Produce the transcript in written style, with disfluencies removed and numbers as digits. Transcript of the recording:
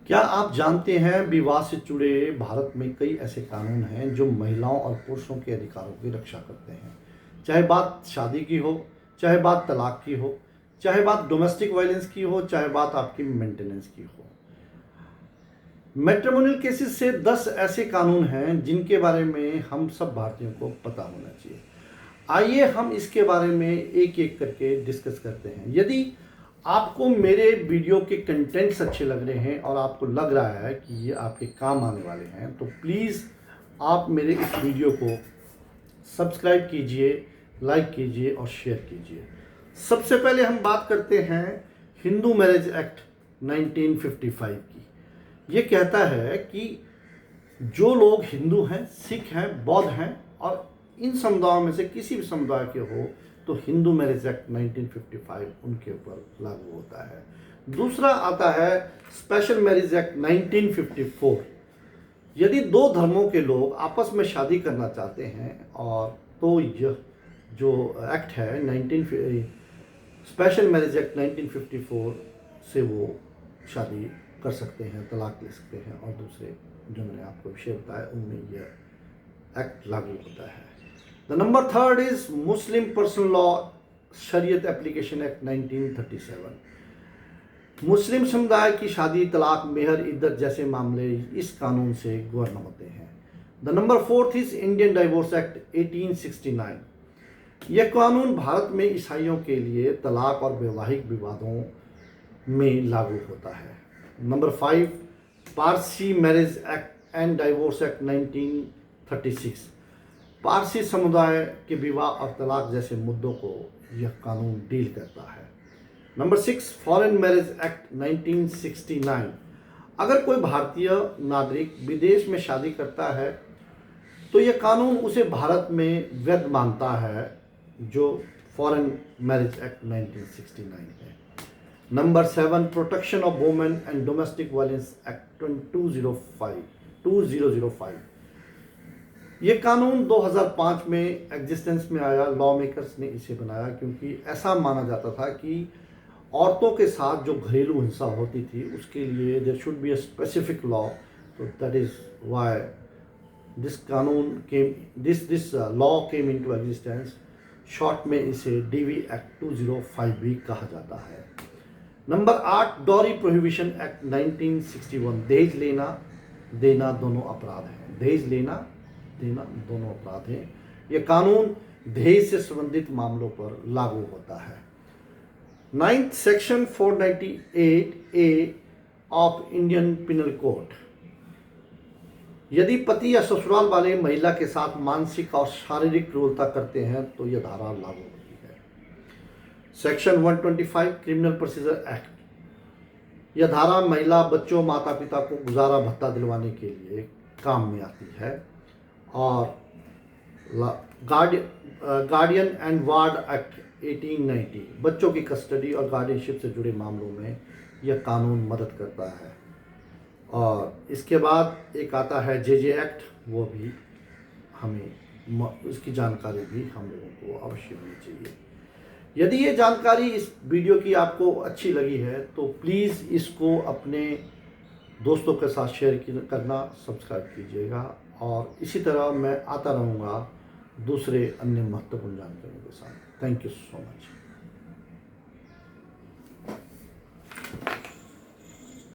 क्या आप जानते हैं विवाह से जुड़े भारत में कई ऐसे कानून हैं जो महिलाओं और पुरुषों के अधिकारों की रक्षा करते हैं। चाहे बात शादी की हो, चाहे बात तलाक की हो, चाहे बात डोमेस्टिक वायलेंस की हो, चाहे बात आपकी मेंटेनेंस की हो। मैट्रिमोनियल केसेस से 10 ऐसे कानून हैं जिनके बारे में हम सब भारतीयों को पता होना चाहिए। आइए हम इसके बारे में एक एक करके डिस्कस करते हैं। यदि आपको मेरे वीडियो के कंटेंट्स अच्छे लग रहे हैं और आपको लग रहा है कि ये आपके काम आने वाले हैं, तो प्लीज़ आप मेरे इस वीडियो को सब्सक्राइब कीजिए, लाइक कीजिए और शेयर कीजिए। सबसे पहले हम बात करते हैं हिंदू मैरिज एक्ट 1955 की। ये कहता है कि जो लोग हिंदू हैं, सिख हैं, बौद्ध हैं और इन समुदायों में से किसी भी समुदाय के हो तो हिंदू मैरिज एक्ट 1955 उनके ऊपर लागू होता है। दूसरा आता है स्पेशल मैरिज एक्ट 1954। यदि दो धर्मों के लोग आपस में शादी करना चाहते हैं और तो यह जो एक्ट है 19 स्पेशल मैरिज एक्ट 1954 से वो शादी कर सकते हैं, तलाक ले सकते हैं और दूसरे जो मैंने आपको विषय बताया उनमें यह एक्ट लागू होता है। The number third is Muslim personal law शरीयत एप्लीकेशन एक्ट 1937। मुस्लिम समुदाय की शादी, तलाक, मेहर, इद्दत जैसे मामले इस कानून से गवर्न होते हैं। The number fourth is Indian divorce act 1869। यह कानून भारत में ईसाइयों के लिए तलाक और वैवाहिक विवादों में लागू होता है। Number 5 Parsi marriage act and divorce act 1936। Parsi समुदाय के विवाह और तलाक जैसे मुद्दों को यह कानून डील करता है। Number 6 foreign marriage act 1969। अगर कोई भारतीय नागरिक विदेश में शादी करता है तो यह कानून उसे भारत में वैध मानता है, जो फॉरेन मैरिज एक्ट 1969 है। Number 7 protection of women and domestic violence act 2005। ये कानून 2005 में एग्जिस्टेंस में आया। लॉ मेकर्स ने इसे बनाया क्योंकि ऐसा माना जाता था कि औरतों के साथ जो घरेलू हिंसा होती थी उसके लिए there should be a specific law. तो that is why this law came into existence. Short में इसे डीवी एक्ट 205 भी कहा जाता है। Number 8 dowry prohibition act 1961। दहेज लेना देना दोनों अपराध हैं। दहेज लेना देना दोनों अपराध हैं। यह कानून दहेज से संबंधित मामलों पर लागू होता है। 9th section 498A of Indian penal code. यदि पति या ससुराल वाले महिला के साथ मानसिक और शारीरिक क्रूरता करते हैं तो यह धारा लागू होती है। Section 125 criminal procedure act. यह धारा महिला, बच्चों, माता पिता को गुजारा भत्ता दिलवाने के लिए काम में आती है। और गार्डियन एंड वार्ड एक्ट 1890 बच्चों की कस्टडी और गार्डियनशिप से जुड़े मामलों में यह कानून मदद करता है। और इसके बाद एक आता है जेजे एक्ट, वो भी हमें उसकी जानकारी भी हम लोगों को अवश्य होनी चाहिए। यदि ये जानकारी इस वीडियो की आपको अच्छी लगी है तो प्लीज़ इसको अपने दोस्तों के साथ शेयर करना, सब्सक्राइब कीजिएगा और इसी तरह मैं आता रहूँगा दूसरे अन्य महत्वपूर्ण जानकारियों के साथ। Thank you so much.